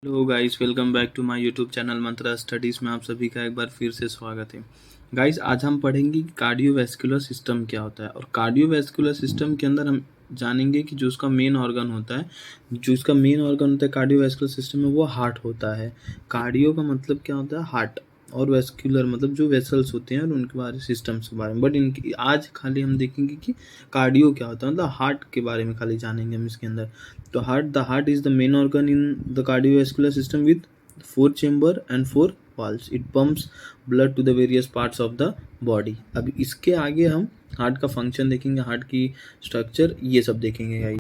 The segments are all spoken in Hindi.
Hello guys, welcome back to my YouTube channel Mantra Studies में आप सभी का एक बार फिर से स्वागत है। गाइस, आज हम पढ़ेंगे कि कार्डियोवैस्कुलर सिस्टम क्या होता है। और कार्डियोवैस्कुलर सिस्टम के अंदर हम जानेंगे कि जो उसका मेन ऑर्गन होता है, कार्डियोवैस्कुलर सिस्टम में, वो हार्ट होता है। कार्डियो का मतलब क्या होता है? हार्ट। और वैस्कुलर मतलब जो वेसल्स होते हैं और उनके बारे सिस्टम्स के बारे में। बट इनकी आज खाली हम देखेंगे कि कार्डियो क्या होता है, मतलब हार्ट के बारे में खाली जानेंगे हम इसके अंदर। तो the heart is the main organ in the cardiovascular system with 4 chamber and 4 valves. It pumps blood to the various parts of the body. अब इसके आगे हम हार्ट का फंक्शन देखेंगे, हार्ट की स्ट्रक्चर, ये सब देखेंगे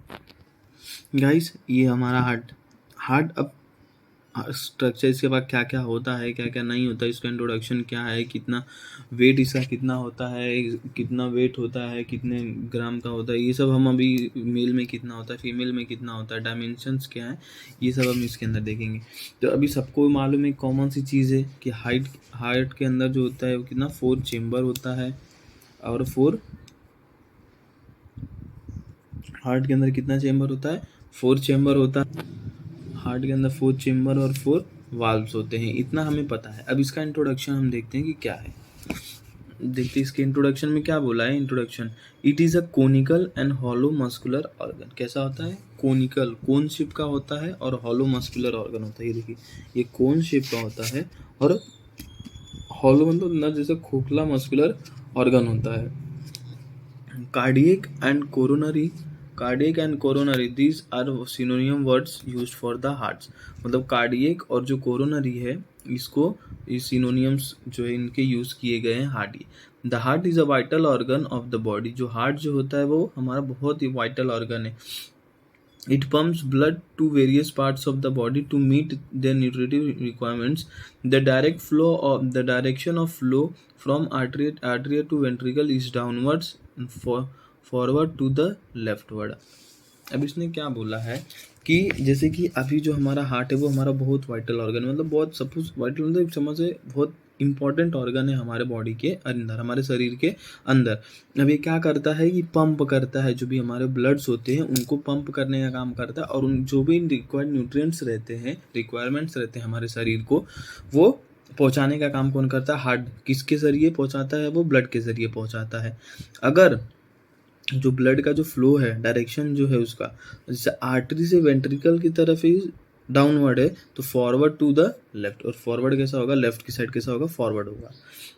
गाइस। ये हमारा हार्ट हार्ट अब स्ट्रक्चर, इसके बाद क्या क्या होता है, क्या क्या नहीं होता है, इसका इंट्रोडक्शन क्या है, कितना वेट इसका कितना होता है, कितना वेट होता है, कितने ग्राम का होता है, ये सब हम अभी मेल में कितना होता है, फीमेल में कितना होता है, डायमेंशंस क्या है, ये सब हम इसके अंदर देखेंगे। तो अभी सबको मालूम है कॉमन सी चीज़ है कि हार्ट के अंदर जो होता है वो कितना 4 चेम्बर होता है। और हार्ट के अंदर कितना चेम्बर होता है? 4 चेम्बर होता है। हार्ट के अंदर 4 चेम्बर और 4 वाल्व्स होते हैं, इतना हमें पता है। अब इसका इंट्रोडक्शन हम देखते हैं कि क्या है। देखते हैं इसके इंट्रोडक्शन में क्या बोला है। Introduction: it is a conical and hollow muscular organ. कैसा होता है? कोनिकल, कोन शेप का होता है, और हॉलो मस्कुलर ऑर्गन होता है। ये देखिए, ये कोन शेप का होता है और हॉलो मतलब न जैसे खोखला मस्कुलर ऑर्गन होता है। Cardiac and coronary cardiac and coronary, these are synonym words used for the hearts. मतलब कार्डियक और जो कोरोनरी है, इसको सिनोनियम्स जो है इनके यूज किए गए हैं heart. The heart is a vital organ of the body. जो हार्ट जो होता है वो हमारा बहुत ही वाइटल ऑर्गन है। It pumps blood to various parts of the body to meet their nutritive requirements. The direction of flow from artery to ventricle is downwards and forward to the leftward. अब इसने क्या बोला है कि जैसे कि अभी जो हमारा हार्ट है वो हमारा बहुत वाइटल ऑर्गन है, मतलब बहुत सपोज वाइटल मतलब समझ से बहुत इंपॉर्टेंट ऑर्गन है हमारे बॉडी के अंदर, हमारे शरीर के अंदर। अब ये क्या करता है कि पंप करता है, जो भी हमारे ब्लड्स होते हैं उनको पंप करने का काम करता है। और उन जो भी रिक्वायर्ड न्यूट्रिएंट्स रहते हैं, रिक्वायरमेंट्स रहते हैं हमारे शरीर को, वो पहुंचाने का काम कौन करता है? हार्ट। किसके जरिए पहुंचाता है? वो ब्लड के जरिए पहुंचाता है। अगर जो ब्लड का जो फ्लो है, डायरेक्शन जो है उसका, जैसे आर्टरी से वेंट्रिकल की तरफ ही डाउनवर्ड है, तो फॉरवर्ड टू द लेफ्ट। और फॉरवर्ड कैसा होगा? लेफ्ट की साइड कैसा होगा? फॉरवर्ड होगा।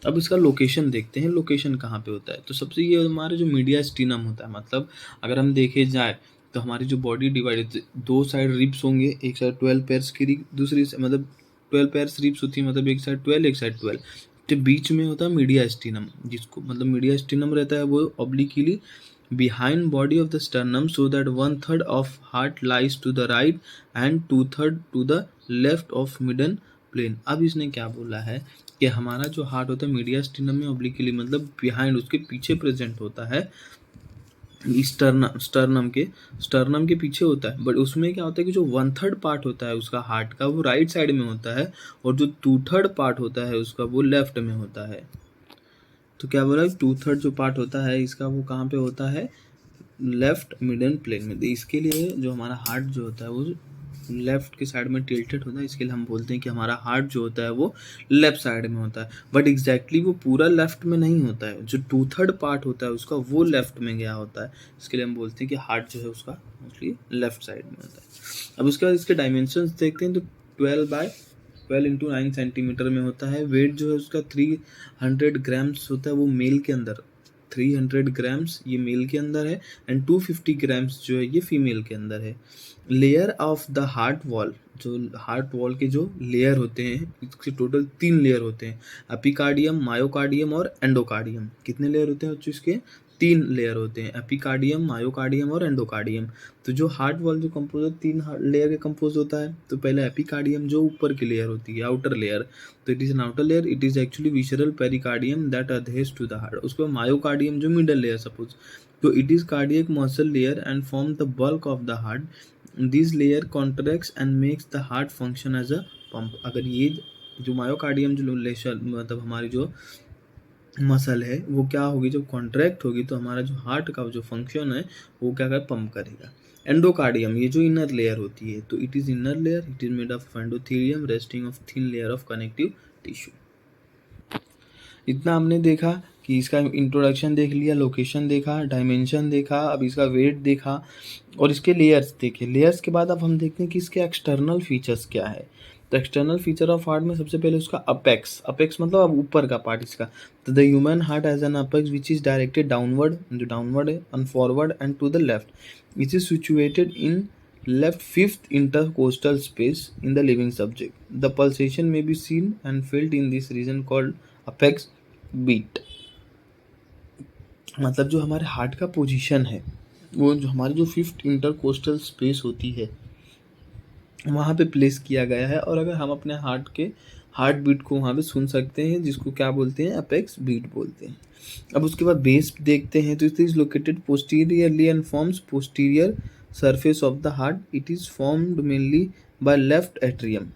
अब इसका लोकेशन देखते हैं, लोकेशन कहाँ पे होता है। तो सबसे ये हमारा जो मीडिया स्टीनम होता है, मतलब अगर हम देखे जाए तो हमारी जो बॉडी डिवाइड, दो साइड रिब्स होंगे, एक साइड 12 पेयर्स की रिब, दूसरी मतलब 12 पेयर्स रिब्स होती है, मतलब एक साइड 12 एक साइड 12। तो बीच में होता है मीडिया स्टीनम, जिसको मतलब मीडिया स्टीनम रहता है वो obliquely behind body of the sternum, so that 1/3 of heart lies to the right and 2/3 to the left of midden plane. अब इसने क्या बोला है कि हमारा जो हार्ट होता है मीडिया स्टिनम में ऑब्लिकली मतलब बिहाइंड, उसके पीछे प्रेजेंट होता है। स्टर्नम के पीछे होता है। बट उसमें क्या होता है कि जो 1/3 पार्ट होता है उसका हार्ट का, वो राइट साइड में होता है, और जो 2/3 पार्ट होता है उसका, वो लेफ्ट में होता है। तो क्या बोला? 2/3 जो पार्ट होता है इसका, वो कहाँ पे होता है? लेफ्ट मिडल प्लेन में। तो इसके लिए जो हमारा हार्ट जो होता है वो लेफ्ट के साइड में टिल्टेड होता है, इसके लिए हम बोलते हैं कि हमारा हार्ट जो होता है वो लेफ्ट साइड में होता है। बट एग्जैक्टली वो पूरा लेफ्ट में नहीं होता है, जो 2/3 पार्ट होता है उसका, वो लेफ्ट में गया होता है। इसके लिए हम बोलते हैं कि हार्ट जो है उसका मोस्टली लेफ्ट साइड में होता है। अब उसके बाद इसके डायमेंशंस देखते हैं। तो 12 इंटू 9 सेंटीमीटर में होता है। वेट जो है उसका 300 ग्राम्स होता है, वो मेल के अंदर 300 ग्राम्स ये मेल के अंदर है, एंड 250 ग्राम्स जो है ये फीमेल के अंदर है। Layer of the heart wall, जो हार्ट वॉल के जो लेयर होते हैं, इसके टोटल 3 लेयर होते हैं: एपिकार्डियम, मायोकार्डियम और एंडोकार्डियम। कितने लेयर होते हैं बच्चों? इसके 3 लेयर होते हैं: एपिकार्डियम, मायोकार्डियम और एंडोकार्डियम। तो जो हार्ट वॉल जो कंपोज है 3 लेयर के कंपोज होता है। तो पहले एपिकार्डियम जो ऊपर की लेयर होती है, आउटर लेयर, तो it is an outer layer, it is actually visceral pericardium that adheres to the heart. उसके बाद मायोकार्डियम जो मिडल लेयर सपोज, तो it is cardiac muscle layer and form the bulk of the heart. This layer contracts and makes the heart function as a pump. अगर ये जो मायोकार्डियम जो लेशन मतलब हमारी जो मसल है वो क्या होगी, जब कॉन्ट्रैक्ट होगी तो हमारा जो हार्ट का जो फंक्शन है वो क्या कर पंप करेगा। एंडोकार्डियम, ये जो इनर लेयर होती है, तो it is inner layer, it is made of endothelium resting of thin layer of connective tissue. इतना हमने देखा कि इसका इंट्रोडक्शन देख लिया, लोकेशन देखा, डायमेंशन देखा, अब इसका वेट देखा और इसके लेयर्स देखे। लेयर्स के बाद अब हम देखते हैं कि इसके एक्सटर्नल फीचर्स क्या है। तो एक्सटर्नल फीचर ऑफ हार्ट में सबसे पहले उसका अपेक्स, अपेक्स मतलब अब ऊपर का पार्ट इसका। तो the human heart has an apex which is directed downward, जो डाउनवर्ड है, and forward and to the left. It is situated in left fifth intercostal space in the living subject. The pulsation may be seen and felt in this region called apex beat. मतलब जो हमारे हार्ट का पोजीशन है वो जो हमारी जो फिफ्थ इंटरकोस्टल स्पेस होती है वहाँ पे प्लेस किया गया है, और अगर हम अपने हार्ट बीट को वहाँ पे सुन सकते हैं, जिसको क्या बोलते हैं, अपेक्स बीट बोलते हैं। अब उसके बाद बेस देखते हैं, तो it is located posteriorly and forms posterior surface of the heart. It is formed mainly by left atrium.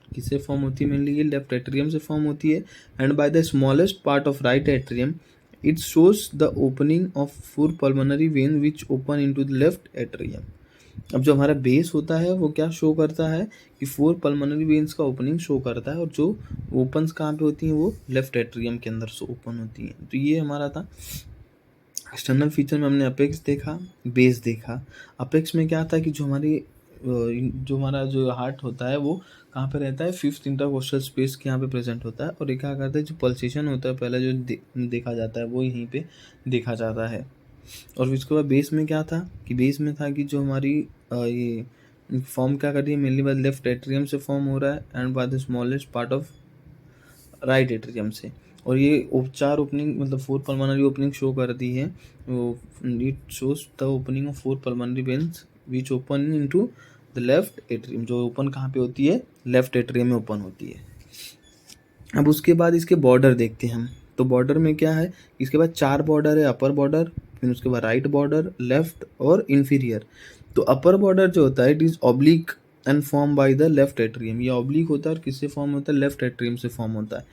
किससे फॉर्म होती है मेनली, ये लेफ्ट एट्रियम से फॉर्म होती है। And by the smallest part of right atrium it shows the opening of 4 pulmonary vein which open into the left atrium. अब जो हमारा बेस होता है वो क्या शो करता है कि 4 पल्मोनरी वेन्स का ओपनिंग शो करता है, और जो ओपन्स कहाँ पे होती हैं वो लेफ्ट एट्रियम के अंदर से ओपन होती हैं। तो ये हमारा था एक्सटर्नल फीचर में। हमने अपेक्स देखा, बेस देखा। अपेक्स में क्या था कि जो हमारा जो हार्ट होता है वो कहाँ पे रहता है, फिफ्थ इंटरकोस्टल स्पेस के यहाँ पे प्रेजेंट होता है, और ये क्या करता है, जो पल्सेशन होता है पहले जो देखा जाता है वो यहीं पे देखा जाता है। और इसके बाद बेस में क्या था कि बेस में था कि जो हमारी ये फॉर्म क्या कर रही है, मेनली बाय लेफ्ट एट्रियम से फॉर्म हो रहा है and by the smallest part of right atrium से। और ये 4 ओपनिंग मतलब 4 पल्मोनरी ओपनिंग शो करती है। वो it shows the opening of 4 pulmonary veins which open into the left atrium. जो ओपन कहाँ पे होती है, लेफ्ट एट्रियम में ओपन होती है। अब उसके बाद इसके बॉर्डर देखते हैं हम। तो बॉर्डर में क्या है, इसके बाद 4 बॉर्डर है, अपर बॉर्डर, फिर उसके बाद राइट बॉर्डर, लेफ्ट और इन्फीरियर। तो अपर बॉर्डर जो होता है it is oblique and form by the left atrium. ये ऑब्लिक होता है और किससे फॉर्म होता है, लेफ्ट एट्रियम से फॉर्म होता है।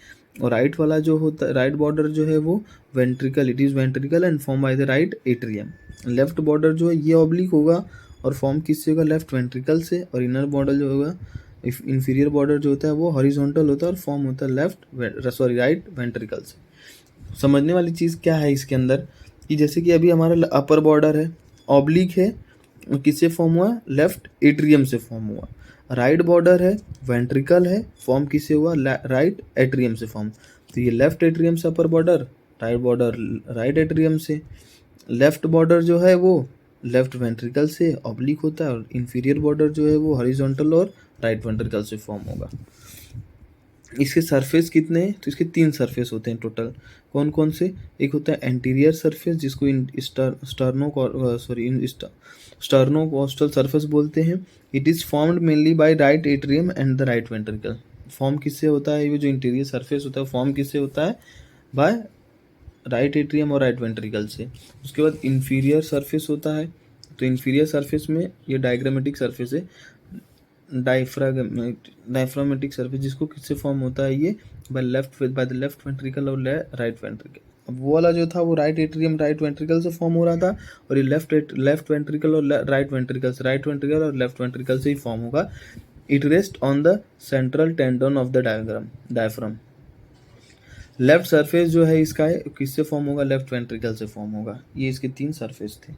और राइट वाला जो होता है, राइट बॉर्डर जो है वो ventricle, it is ventricle and form by the right atrium. Left border जो है ये ऑब्लिक होगा और फॉर्म किससे होगा, लेफ्ट वेंट्रिकल से। और इनर बॉर्डर जो होगा, इंफीरियर बॉर्डर जो होता है वो हॉरिजॉन्टल होता है और फॉर्म होता है राइट वेंट्रिकल से। समझने वाली चीज़ क्या है इसके अंदर कि जैसे कि अभी हमारा अपर बॉर्डर है, ऑब्लिक है, किससे फॉर्म हुआ, लेफ्ट एट्रियम से फॉर्म हुआ। राइट बॉर्डर है, वेंट्रिकल है, फॉर्म किससे हुआ, राइट एट्रियम से फॉर्म। तो ये लेफ्ट एट्रियम से upper border, right border right atrium से। लेफ्ट बॉर्डर जो है वो लेफ्ट वेंट्रिकल से ऑब्लिक होता है, और इंफीरियर बॉर्डर जो है वो हॉरिजॉन्टल और राइट वेंट्रिकल से फॉर्म होगा। इसके सरफेस कितने हैं, तो इसके 3 सरफेस होते हैं टोटल। कौन कौन से, एक होता है एंटीरियर सरफेस जिसको स्टर्नोकोस्टल सरफेस बोलते हैं। It is formed mainly by right atrium and the right ventricle. Form किससे होता है, ये जो इंटीरियर सरफेस होता है फॉर्म किससे होता है, बाय राइट एट्रियम और राइट वेंट्रिकल से। उसके बाद इंफीरियर सरफेस होता है। तो इंफीरियर सरफेस में ये डायग्रामेटिक सरफेस है, डायफ्रामेटिक सरफेस, जिसको किससे फॉर्म होता है, ये बाय द लेफ्ट वेंट्रिकल और राइट वेंट्रिकल। अब वो वाला जो था वो राइट एट्रियम राइट वेंट्रिकल से फॉर्म हो रहा था, और ये लेफ्ट वेंट्रिकल और राइट वेंट्रिकल से, राइट वेंट्रिकल और लेफ्ट वेंट्रिकल से ही फॉर्म होगा। It rest on the central tendon of the diaphragm. Left surface जो है इसका है किससे फॉर्म होगा, लेफ्ट वेंट्रिकल से फॉर्म होगा। ये इसके 3 सरफेस थे।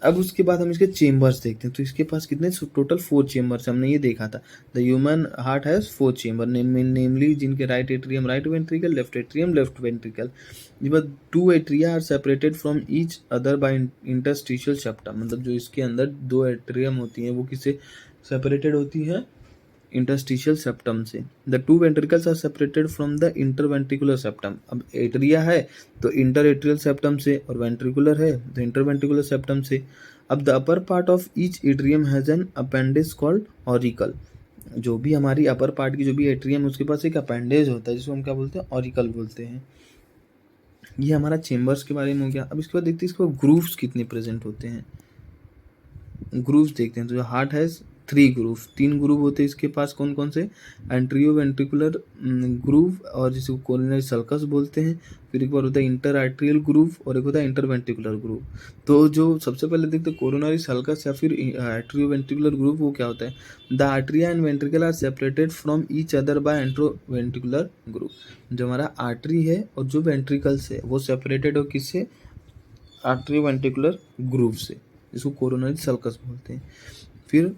अब उसके बाद हम इसके चेम्बर्स देखते हैं। तो इसके पास कितने टोटल 4 चेम्बर्स, हमने ये देखा था। The human heart has 4 chamber namely जिनके right atrium right ventricle, left atrium left ventricle. But 2 atria are separated from each other by interstitial septum. मतलब जो इसके अंदर 2 एट्रियम होती हैं वो किससे सेपरेटेड होती हैं, इंटरस्टिशियल सेप्टम से। The 2 ventricles are separated from the interventricular septum. अब एट्रिया है तो इंटर एट्रियल सेप्टम से, और वेंट्रिकुलर है तो इंटरवेंट्रिकुलर सेप्टम से। अब the upper part of each atrium has an appendage called auricle. जो भी हमारी अपर पार्ट की जो भी एट्रियम उसके पास एक अपेंडेज होता है जिसको हम क्या बोलते हैं, ऑरिकल बोलते हैं। ये हमारा चेम्बर्स के बारे में हो गया। अब इसके बाद देखते हैं इसके ग्रूव्स कितने प्रेजेंट होते हैं। ग्रूव्स देखते हैं। तो जो हार्ट हैज 3 ग्रूव, 3 ग्रूव होते हैं इसके पास। कौन कौन से? एंट्रियोवेंट्रिकुलर ग्रूव, और जिसे कोरोनरी सल्कस बोलते हैं। फिर एक बार होता है इंटर आर्टरियल ग्रूव, और एक होता है इंटरवेंट्रिकुलर ग्रूव। तो जो सबसे पहले देखते हैं कोरोनरी सल्कस या फिर एट्रियोवेंट्रिकुलर ग्रूव, वो क्या होता है? The atria and ventricle are separated from each other by atrioventricular groove. जो हमारा आर्टरी है और जो वेंट्रिकल्स है वो सेपरेटेड हो किससे? आर्टरियोवेंट्रिकुलर ग्रूव से, जिसको कोरोनरी सल्कस बोलते हैं। फिर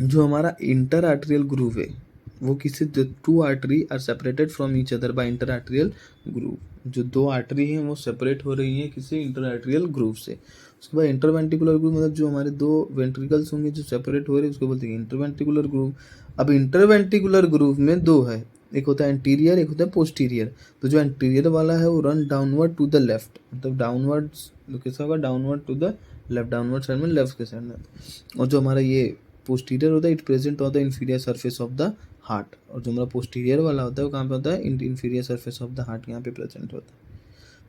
जो हमारा इंटर आर्टरियल ग्रूव है वो किससे? The two artery are separated from each other by inter arterial groove. जो दो आर्टरी हैं वो सेपरेट हो रही हैं किससे? इंटर आर्टरियल ग्रूव से। उसके बाद इंटरवेंट्रिकुलर ग्रूव मतलब जो हमारे दो वेंट्रिकल्स होंगे जो सेपरेट हो रहे हैं उसको बोलते हैं इंटरवेंट्रिकुलर ग्रूव। अब इंटरवेंट्रिकुलर ग्रूव में दो है, एक होता है एंटीरियर, एक होता है पोस्टीरियर। तो जो एंटीरियर वाला है वो run downward to the left, मतलब डाउनवर्ड कैसा होगा? Downward to the left, downward side में लेफ्ट के साइड में। और जो हमारा ये पोस्टीरियर होता है इट प्रेजेंट होता है inferior surface of the heart. और जो हमारा पोस्टीरियर वाला होता है वो कहाँ पे होता है? Inferior surface of the heart, यहाँ पे प्रेजेंट होता है।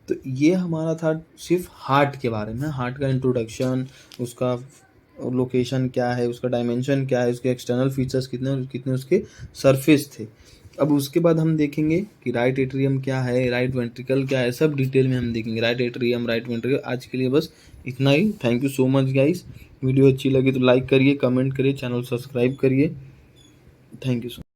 तो ये हमारा था सिर्फ हार्ट के बारे में, हार्ट का इंट्रोडक्शन, उसका लोकेशन क्या है, उसका डायमेंशन क्या है, उसके एक्सटर्नल फीचर्स कितने और कितने उसके सरफेस थे। अब उसके बाद हम देखेंगे कि राइट एट्रियम क्या है, राइट वेंट्रिकल क्या है, सब डिटेल में हम देखेंगे। Right atrium, right ventricle. आज के लिए बस इतना ही। Thank you so much guys. Video अच्छी लगी तो लाइक करिए, कमेंट करिए, चैनल सब्सक्राइब करिए। Thank you so much.